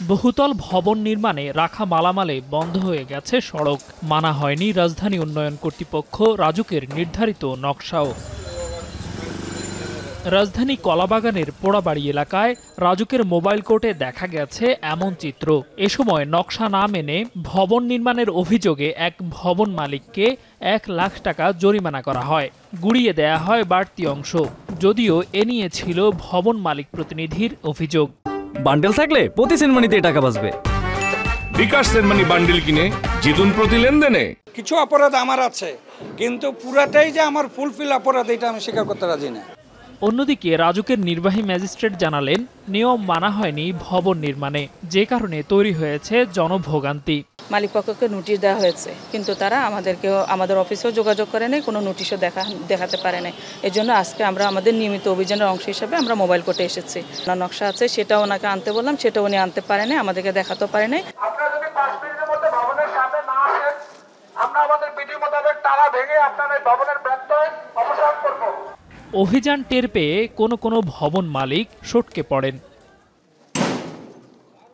বহুতল ভবন নির্মাণে রাখা মালামালে বন্ধ হয়ে গেছে সড়ক, মানা হয়নি রাজধানী উন্নয়ন কর্তৃপক্ষ রাজুকের নির্ধারিত নকশাও। রাজধানী কলাবাগানের পোড়াবাড়ি এলাকায় রাজুকের মোবাইল কোর্টে দেখা গেছে এমন চিত্র। এ সময় নকশা না মেনে ভবন নির্মাণের অভিযোগে এক ভবন মালিককে 1 লাখ টাকা জরিমানা করা হয়, গুড়িয়ে দেয়া হয় বাড়তি অংশ। যদিও এ নিয়ে ছিল ভবন মালিক প্রতিনিধির অভিযোগ। বান্ডেল থাকলে প্রতি সেনমানিতে টাকা বাঁচবে। বিকাশ সেনমানি বান্ডেল কিনে জিতুন প্রতি লেনদেনে। কিছু অপরাধ আমার আছে, কিন্তু পুরাটাই যে আমার ফুলফিল অপরাধ এটা আমি স্বীকার করতে রাজি না। অন্যদিকে রাজুকের নির্বাহী ম্যাজিস্ট্রেট জানালেন, নিয়ম মানা হয়নি ভবন নির্মাণে, যে কারণে তৈরি হয়েছে জনভোগান্তি। মালিকপক্ষকে নোটিশ দেওয়া হয়েছে, কিন্তু তারা আমাদের অফিসেও যোগাযোগ করে নাই, কোনো নোটিশও দেখাতে পারে নাই। এই জন্য আজকে আমরা আমাদের নিয়মিত অভিযানের অংশ হিসেবে আমরা মোবাইল কোর্টে এসেছি। নকশা আছে সেটা ওনাকে আনতে বললাম, সেটা উনি আনতে পারে নাই, আমাদেরকে দেখাতেও পারে নাই। আপনারা যদি 5 মিনিটের মধ্যে ভবনের সামনে না আসেন, আমরা আমাদের বিধি মোতাবেক তালা ভেঙে আপনার এই ভবনের ব্যত্যয় অপসারণ করব। অভিযান টের পেয়ে কোনো ভবন মালিক সটকে পড়েন।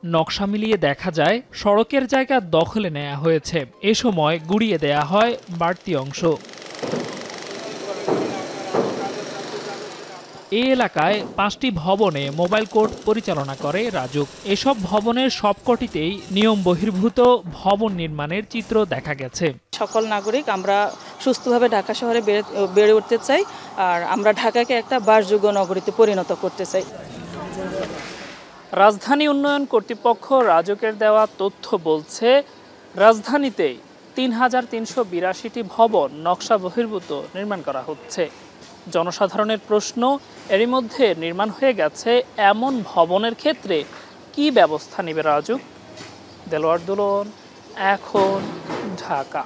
নকশা মিলিয়ে দেখা যায় সড়কের জায়গা দখলে নেওয়া হয়েছে। এ সময় গুড়িয়ে দেয়া হয় বাড়তি অংশ। এই এলাকায় 5টি ভবনে মোবাইল কোর্ট পরিচালনা করে রাজুক। এসব ভবনের সবকটিতেই নিয়ম বহির্ভূত ভবন নির্মাণের চিত্র দেখা গেছে। সকল নাগরিক আমরা সুস্থভাবে ঢাকা শহরে বেড়ে উঠতে চাই, আর আমরা ঢাকাকে একটা বাসযোগ্য নগরীতে পরিণত করতে চাই। রাজধানী উন্নয়ন কর্তৃপক্ষ রাজুকের দেওয়া তথ্য বলছে, রাজধানীতে 3382টি ভবন নকশা বহির্ভূত নির্মাণ করা হচ্ছে। জনসাধারণের প্রশ্ন, এরই মধ্যে নির্মাণ হয়ে গেছে এমন ভবনের ক্ষেত্রে কি ব্যবস্থা নেবে রাজুক? দেলোয়ার দুলন, এখন, ঢাকা।